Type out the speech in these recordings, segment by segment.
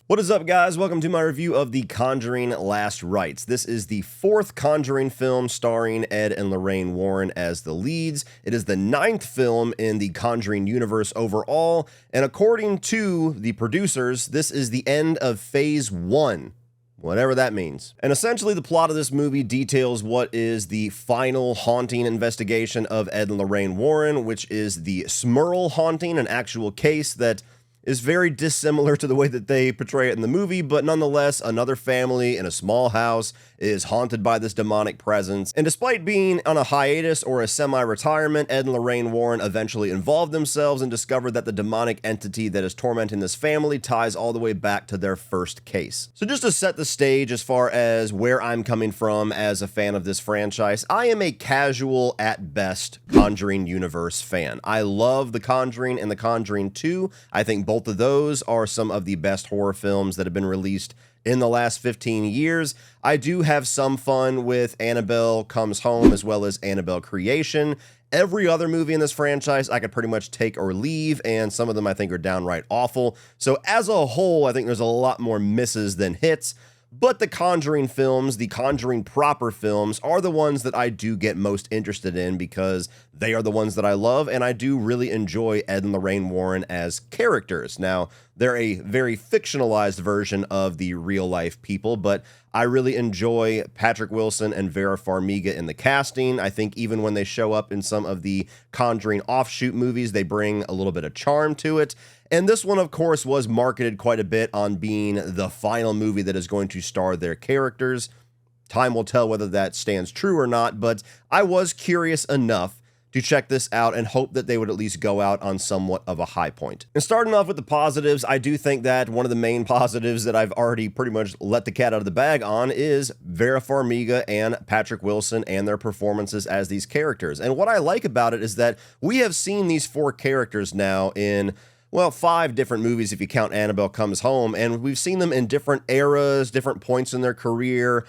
What is up, guys? Welcome to my review of The Conjuring Last Rites. This is the fourth Conjuring film starring Ed and Lorraine Warren as the leads. It is the ninth film in the Conjuring universe overall, and according to the producers, this is the end of Phase 1. Whatever that means. And essentially the plot of this movie details what is the final haunting investigation of Ed and Lorraine Warren, which is the Smurl haunting, an actual case that is very dissimilar to the way that they portray it in the movie, but nonetheless, another family in a small house is haunted by this demonic presence. And despite being on a hiatus or a semi-retirement, Ed and Lorraine Warren eventually involved themselves and discovered that the demonic entity that is tormenting this family ties all the way back to their first case. So just to set the stage as far as where I'm coming from as a fan of this franchise, I am a casual, at best, Conjuring universe fan. I love The Conjuring and The Conjuring 2. I think both of those are some of the best horror films that have been released in the last 15 years. I do have some fun with Annabelle Comes Home as well as Annabelle Creation. Every other movie in this franchise I could pretty much take or leave, and some of them I think are downright awful. So as a whole, I think there's a lot more misses than hits. But the Conjuring films, the Conjuring proper films, are the ones that I do get most interested in because they are the ones that I love, and I do really enjoy Ed and Lorraine Warren as characters. Now, they're a very fictionalized version of the real-life people, but I really enjoy Patrick Wilson and Vera Farmiga in the casting. I think even when they show up in some of the Conjuring offshoot movies, they bring a little bit of charm to it. And this one, of course, was marketed quite a bit on being the final movie that is going to star their characters. Time will tell whether that stands true or not, but I was curious enough to check this out and hope that they would at least go out on somewhat of a high point. And starting off with the positives, I do think that one of the main positives that I've already pretty much let the cat out of the bag on is Vera Farmiga and Patrick Wilson and their performances as these characters. And what I like about it is that we have seen these four characters now in, well, 5 different movies if you count Annabelle Comes Home, and we've seen them in different eras, different points in their career,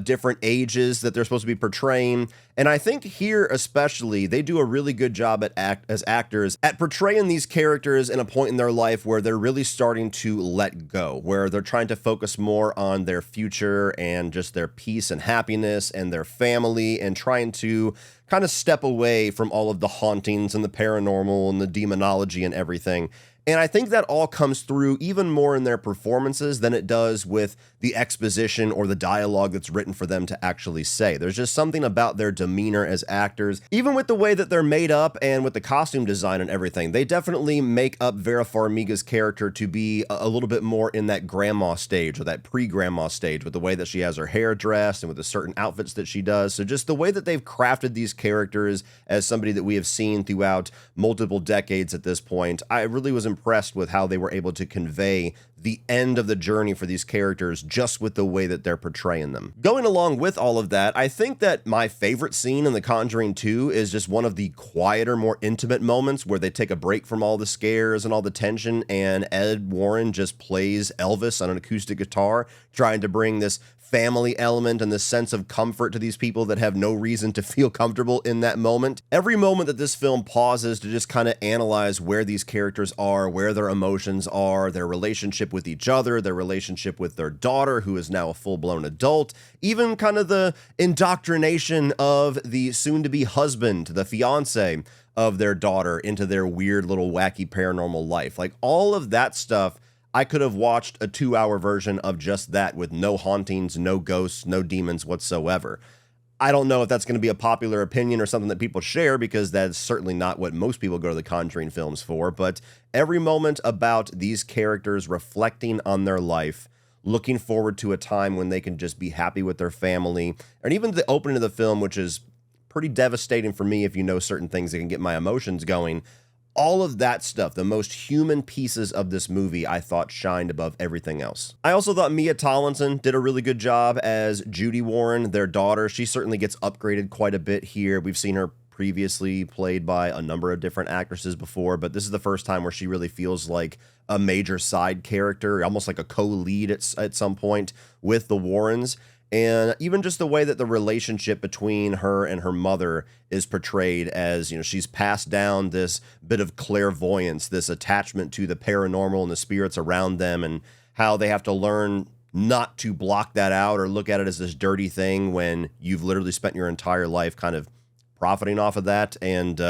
different ages that they're supposed to be portraying. And I think here especially, they do a really good job as actors at portraying these characters in a point in their life where they're really starting to let go, where they're trying to focus more on their future and just their peace and happiness and their family, and trying to kind of step away from all of the hauntings and the paranormal and the demonology and everything. And I think that all comes through even more in their performances than it does with the exposition or the dialogue that's written for them to actually say. There's just something about their demeanor as actors, even with the way that they're made up and with the costume design and everything. They definitely make up Vera Farmiga's character to be a little bit more in that grandma stage or that pre-grandma stage, with the way that she has her hair dressed and with the certain outfits that she does. So just the way that they've crafted these characters as somebody that we have seen throughout multiple decades at this point, I really was impressed with how they were able to convey the end of the journey for these characters just with the way that they're portraying them. Going along with all of that, I think that my favorite scene in The Conjuring 2 is just one of the quieter, more intimate moments where they take a break from all the scares and all the tension, and Ed Warren just plays Elvis on an acoustic guitar, trying to bring this family element and this sense of comfort to these people that have no reason to feel comfortable in that moment. Every moment that this film pauses to just kind of analyze where these characters are, where their emotions are, their relationship with each other, their relationship with their daughter, who is now a full-blown adult, even kind of the indoctrination of the soon-to-be husband, the fiance of their daughter, into their weird little wacky paranormal life. Like, all of that stuff, I could have watched a 2-hour version of just that with no hauntings, no ghosts, no demons whatsoever. I don't know if that's going to be a popular opinion or something that people share, because that's certainly not what most people go to the Conjuring films for, but every moment about these characters reflecting on their life, looking forward to a time when they can just be happy with their family, and even the opening of the film, which is pretty devastating for me if you know certain things that can get my emotions going. All of that stuff, the most human pieces of this movie, I thought shined above everything else. I also thought Mia Tollinson did a really good job as Judy Warren, their daughter. She certainly gets upgraded quite a bit here. We've seen her previously played by a number of different actresses before, but this is the first time where she really feels like a major side character, almost like a co-lead at some point with the Warrens. And even just the way that the relationship between her and her mother is portrayed as, you know, she's passed down this bit of clairvoyance, this attachment to the paranormal and the spirits around them, and how they have to learn not to block that out or look at it as this dirty thing when you've literally spent your entire life kind of profiting off of that, and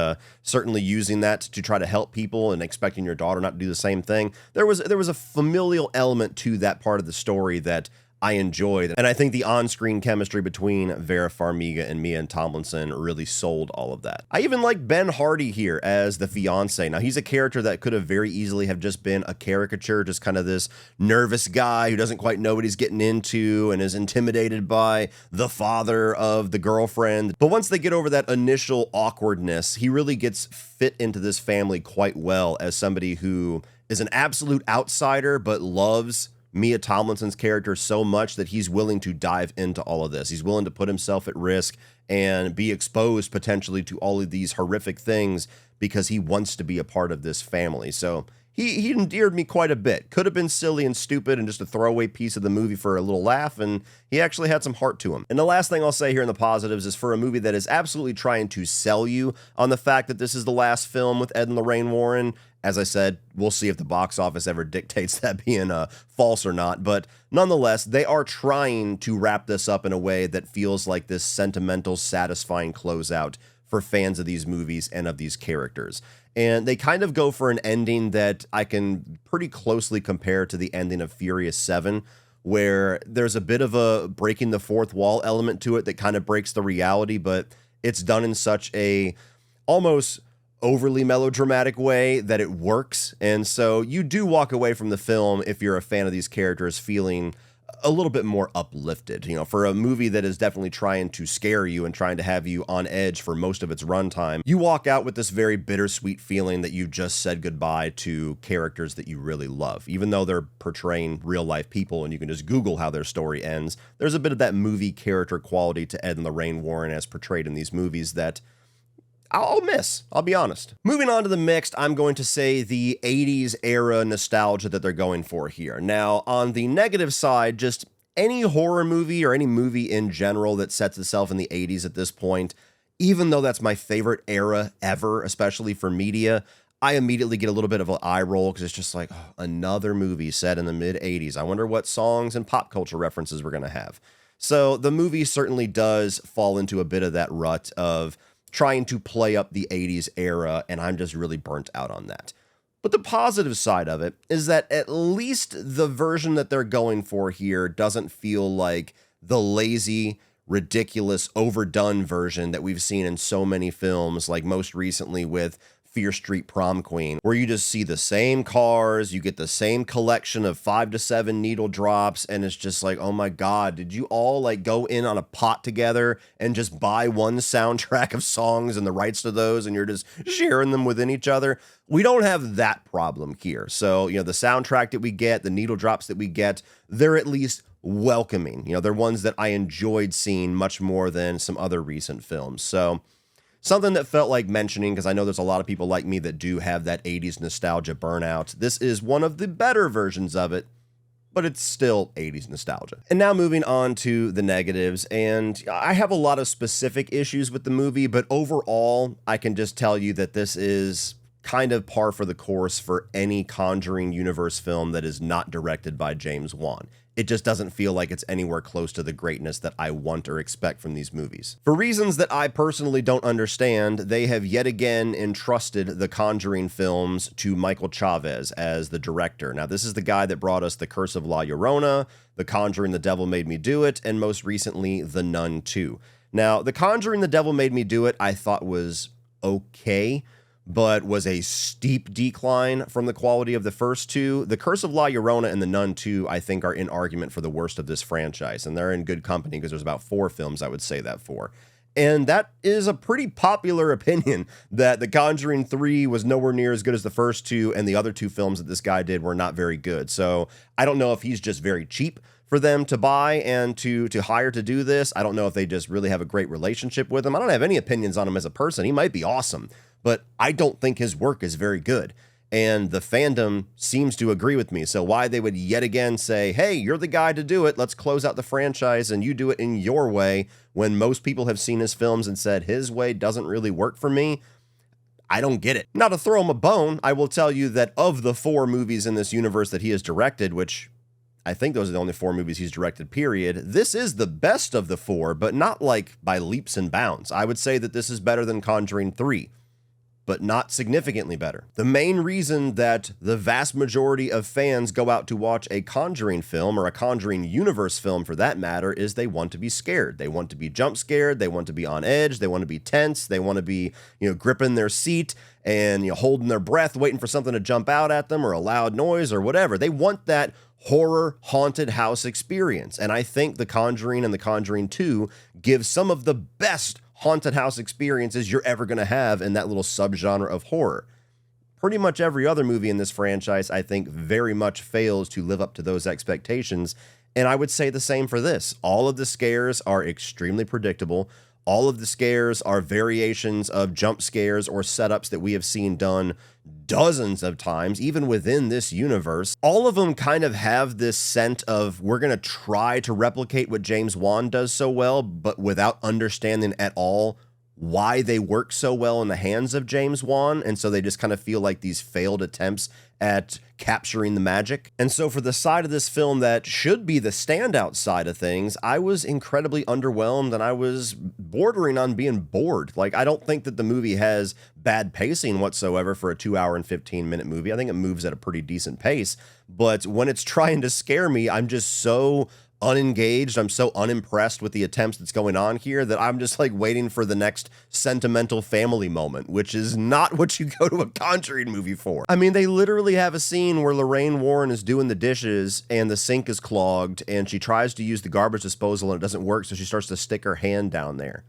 certainly using that to try to help people and expecting your daughter not to do the same thing. There was a familial element to that part of the story that I enjoyed, and I think the on-screen chemistry between Vera Farmiga and Mia Tomlinson really sold all of that. I even like Ben Hardy here as the fiance. Now, he's a character that could have very easily have just been a caricature, just kind of this nervous guy who doesn't quite know what he's getting into and is intimidated by the father of the girlfriend. But once they get over that initial awkwardness, he really gets fit into this family quite well as somebody who is an absolute outsider but loves Mia Tomlinson's character so much that he's willing to dive into all of this. He's willing to put himself at risk and be exposed potentially to all of these horrific things because he wants to be a part of this family. So he endeared me quite a bit. Could have been silly and stupid and just a throwaway piece of the movie for a little laugh, and he actually had some heart to him. And the last thing I'll say here in the positives is for a movie that is absolutely trying to sell you on the fact that this is the last film with Ed and Lorraine Warren. As I said, we'll see if the box office ever dictates that being false or not. But nonetheless, they are trying to wrap this up in a way that feels like this sentimental, satisfying closeout for fans of these movies and of these characters. And they kind of go for an ending that I can pretty closely compare to the ending of Furious 7, where there's a bit of a breaking the fourth wall element to it that kind of breaks the reality, but it's done in such a almost overly melodramatic way that it works. And so you do walk away from the film, if you're a fan of these characters, feeling a little bit more uplifted. You know, for a movie that is definitely trying to scare you and trying to have you on edge for most of its runtime, you walk out with this very bittersweet feeling that you just said goodbye to characters that you really love. Even though they're portraying real life people and you can just Google how their story ends, there's a bit of that movie character quality to Ed and Lorraine Warren as portrayed in these movies that I'll miss, I'll be honest. Moving on to the mixed, I'm going to say the 80s era nostalgia that they're going for here. Now, on the negative side, just any horror movie or any movie in general that sets itself in the 80s at this point, even though that's my favorite era ever, especially for media, I immediately get a little bit of an eye roll because it's just like, oh, another movie set in the mid-80s. I wonder what songs and pop culture references we're going to have. So the movie certainly does fall into a bit of that rut of trying to play up the 80s era, and I'm just really burnt out on that. But the positive side of it is that at least the version that they're going for here doesn't feel like the lazy, ridiculous, overdone version that we've seen in so many films, like most recently with Fear Street Prom Queen, where you just see the same cars, you get the same collection of 5 to 7 needle drops, and it's just like, oh my God, did you all like go in on a pot together and just buy one soundtrack of songs and the rights to those, and you're just sharing them within each other? We don't have that problem here. So, you know, the soundtrack that we get, the needle drops that we get, they're at least welcoming. You know, they're ones that I enjoyed seeing much more than some other recent films. So something that felt like mentioning, because I know there's a lot of people like me that do have that 80s nostalgia burnout. This is one of the better versions of it, but it's still 80s nostalgia. And now moving on to the negatives, and I have a lot of specific issues with the movie, but overall, I can just tell you that this is kind of par for the course for any Conjuring universe film that is not directed by James Wan. It just doesn't feel like it's anywhere close to the greatness that I want or expect from these movies. For reasons that I personally don't understand, they have yet again entrusted the Conjuring films to Michael Chavez as the director. Now, this is the guy that brought us The Curse of La Llorona, The Conjuring, The Devil Made Me Do It, and most recently, The Nun 2. Now, The Conjuring, The Devil Made Me Do It, I thought was okay, but was a steep decline from the quality of the first two. The Curse of La Llorona and The Nun 2, I think, are in argument for the worst of this franchise, and they're in good company because there's about 4 films I would say that for. And that is a pretty popular opinion, that The Conjuring 3 was nowhere near as good as the first two, and the other 2 films that this guy did were not very good. So I don't know if he's just very cheap for them to buy and to hire to do this. I don't know if they just really have a great relationship with him. I don't have any opinions on him as a person. He might be awesome, but I don't think his work is very good. And the fandom seems to agree with me. So why they would yet again say, hey, you're the guy to do it, let's close out the franchise and you do it in your way, when most people have seen his films and said his way doesn't really work for me, I don't get it. Now, to throw him a bone, I will tell you that of the 4 movies in this universe that he has directed, which I think those are the only 4 movies he's directed, period. This is the best of the 4, but not like by leaps and bounds. I would say that this is better than Conjuring 3, but not significantly better. The main reason that the vast majority of fans go out to watch a Conjuring film, or a Conjuring universe film for that matter, is they want to be scared. They want to be jump scared, they want to be on edge, they want to be tense, they want to be, gripping their seat and, holding their breath, waiting for something to jump out at them, or a loud noise, or whatever. They want that horror haunted house experience. And I think The Conjuring and The Conjuring 2 give some of the best haunted house experiences you're ever going to have in that little subgenre of horror. Pretty much every other movie in this franchise, I think, very much fails to live up to those expectations. And I would say the same for this. All of the scares are extremely predictable. All of the scares are variations of jump scares or setups that we have seen done dozens of times, even within this universe. All of them kind of have this scent of, we're going to try to replicate what James Wan does so well, but without understanding at all why they work so well in the hands of James Wan, and so they just kind of feel like these failed attempts at capturing the magic. And so for the side of this film that should be the standout side of things, I was incredibly underwhelmed, and I was bordering on being bored. Like, I don't think that the movie has bad pacing whatsoever for a 2-hour and 15-minute movie. I think it moves at a pretty decent pace, but when it's trying to scare me, I'm just so unengaged, I'm so unimpressed with the attempts that's going on here that I'm just like waiting for the next sentimental family moment, which is not what you go to a Conjuring movie for. I mean, they literally have a scene where Lorraine Warren is doing the dishes and the sink is clogged and she tries to use the garbage disposal and it doesn't work, so she starts to stick her hand down there.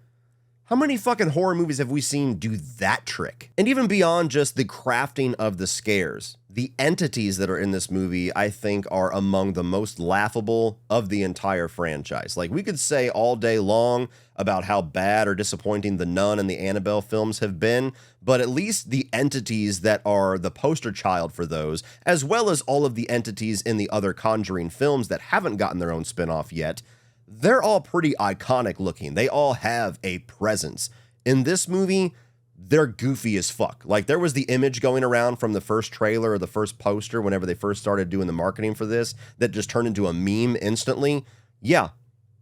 How many fucking horror movies have we seen do that trick? And even beyond just the crafting of the scares, the entities that are in this movie, I think, are among the most laughable of the entire franchise. Like, we could say all day long about how bad or disappointing the Nun and the Annabelle films have been, but at least the entities that are the poster child for those, as well as all of the entities in the other Conjuring films that haven't gotten their own spin-off yet, they're all pretty iconic looking. They all have a presence. In this movie, they're goofy as fuck. Like, there was the image going around from the first trailer or the first poster whenever they first started doing the marketing for this that just turned into a meme instantly. Yeah,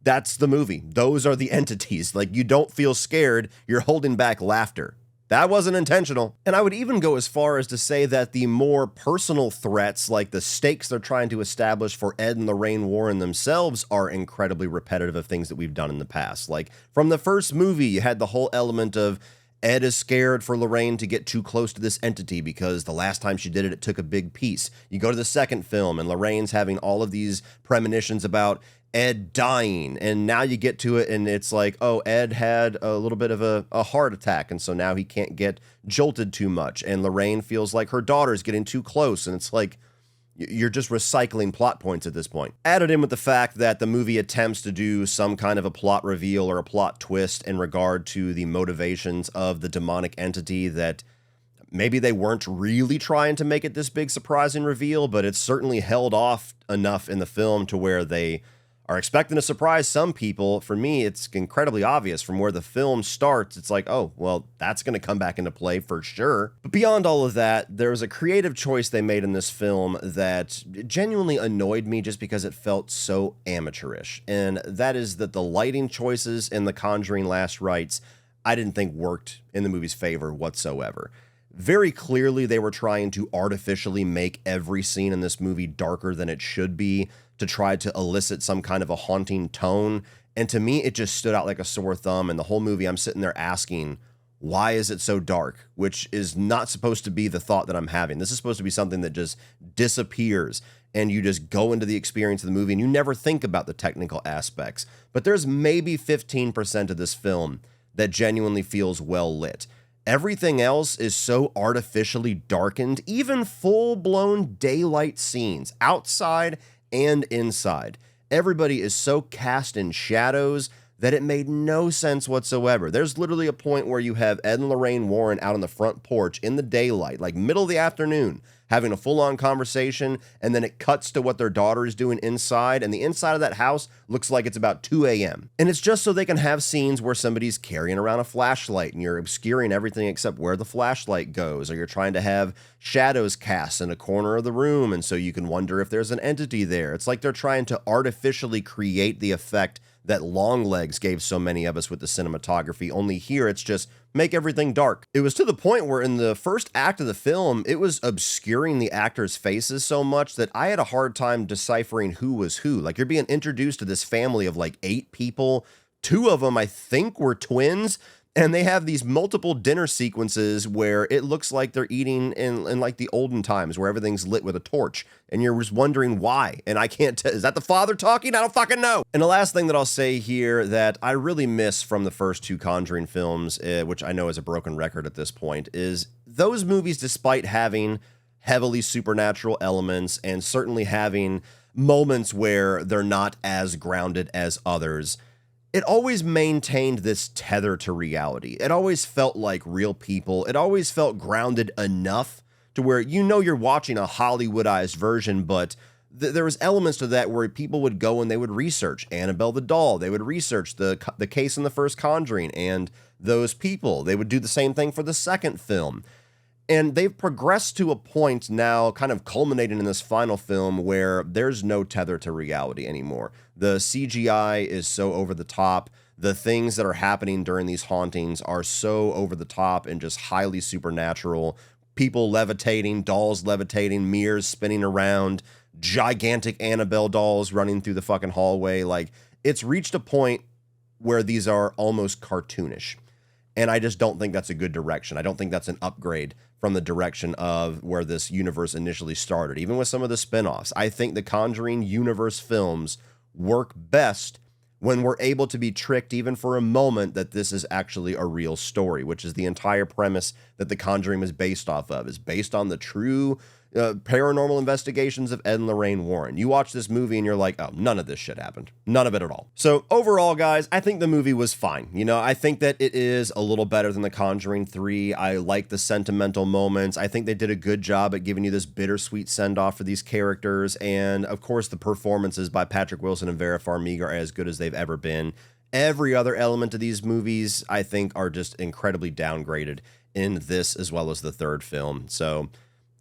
that's the movie. Those are the entities. Like, you don't feel scared. You're holding back laughter. That wasn't intentional. And I would even go as far as to say that the more personal threats, like the stakes they're trying to establish for Ed and Lorraine Warren themselves, are incredibly repetitive of things that we've done in the past. Like, from the first movie, you had the whole element of Ed is scared for Lorraine to get too close to this entity because the last time she did it, it took a big piece. You go to the second film, and Lorraine's having all of these premonitions about Ed dying, and now you get to it and it's like, oh, Ed had a little bit of a heart attack, and so now he can't get jolted too much, and Lorraine feels like her daughter's getting too close, and it's like, you're just recycling plot points at this point. Added in with the fact that the movie attempts to do some kind of a plot reveal or a plot twist in regard to the motivations of the demonic entity, that maybe they weren't really trying to make it this big surprising reveal, but it's certainly held off enough in the film to where they are expecting to surprise some people. For me, it's incredibly obvious from where the film starts. It's like, oh, well, that's going to come back into play for sure. But beyond all of that, there was a creative choice they made in this film that genuinely annoyed me just because it felt so amateurish. And that is that the lighting choices in The Conjuring Last Rites, I didn't think worked in the movie's favor whatsoever. Very clearly, they were trying to artificially make every scene in this movie darker than it should be to try to elicit some kind of a haunting tone. And to me, it just stood out like a sore thumb. And the whole movie, I'm sitting there asking, why is it so dark? Which is not supposed to be the thought that I'm having. This is supposed to be something that just disappears and you just go into the experience of the movie and you never think about the technical aspects. But there's maybe 15% of this film that genuinely feels well lit. Everything else is so artificially darkened, even full-blown daylight scenes, outside and inside. Everybody is so cast in shadows that it made no sense whatsoever. There's literally a point where you have Ed and Lorraine Warren out on the front porch in the daylight, like middle of the afternoon, having a full-on conversation, and then it cuts to what their daughter is doing inside, and the inside of that house looks like it's about 2 a.m. And it's just so they can have scenes where somebody's carrying around a flashlight, and you're obscuring everything except where the flashlight goes, or you're trying to have shadows cast in a corner of the room, and so you can wonder if there's an entity there. It's like they're trying to artificially create the effect that Longlegs gave so many of us with the cinematography, only here it's just make everything dark. It was to the point where in the first act of the film, it was obscuring the actors' faces so much that I had a hard time deciphering who was who. Like, you're being introduced to this family of like 8 people. 2 of them, I think, were twins. And they have these multiple dinner sequences where it looks like they're eating in like the olden times where everything's lit with a torch. And you're just wondering why. And I can't tell. Is that the father talking? I don't fucking know. And the last thing that I'll say here that I really miss from the first 2 Conjuring films, which I know is a broken record at this point, is those movies, despite having heavily supernatural elements and certainly having moments where they're not as grounded as others, it always maintained this tether to reality. It always felt like real people. It always felt grounded enough to where you know you're watching a Hollywoodized version, but there was elements to that where people would go and they would research Annabelle the doll. They would research the case in the first Conjuring and those people. They would do the same thing for the second film. And they've progressed to a point now, kind of culminating in this final film, where there's no tether to reality anymore. The CGI is so over the top. The things that are happening during these hauntings are so over the top and just highly supernatural. People levitating, dolls levitating, mirrors spinning around, gigantic Annabelle dolls running through the fucking hallway. Like, it's reached a point where these are almost cartoonish. And I just don't think that's a good direction. I don't think that's an upgrade from the direction of where this universe initially started. Even with some of the spin-offs, I think the Conjuring universe films work best when we're able to be tricked even for a moment that this is actually a real story, which is the entire premise that the Conjuring is based off of, is based on the true paranormal investigations of Ed and Lorraine Warren. You watch this movie and you're like, oh, none of this shit happened. None of it at all. So overall, guys, I think the movie was fine. You know, I think that it is a little better than The Conjuring 3. I like the sentimental moments. I think they did a good job at giving you this bittersweet send-off for these characters. And of course, the performances by Patrick Wilson and Vera Farmiga are as good as they've ever been. Every other element of these movies, I think, are just incredibly downgraded in this as well as the third film. So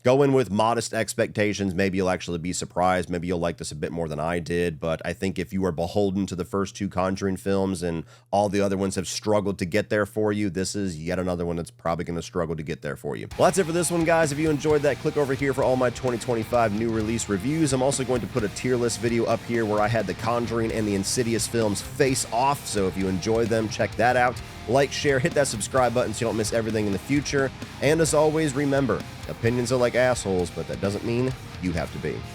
go in with modest expectations. Maybe you'll actually be surprised. Maybe you'll like this a bit more than I did. But I think if you are beholden to the first 2 Conjuring films and all the other ones have struggled to get there for you, this is yet another one that's probably going to struggle to get there for you. Well, that's it for this one, guys. If you enjoyed that, click over here for all my 2025 new release reviews. I'm also going to put a tier list video up here where I had the Conjuring and the Insidious films face off. So if you enjoy them, check that out. Like, share, hit that subscribe button so you don't miss everything in the future. And as always, remember, opinions are like assholes, but that doesn't mean you have to be.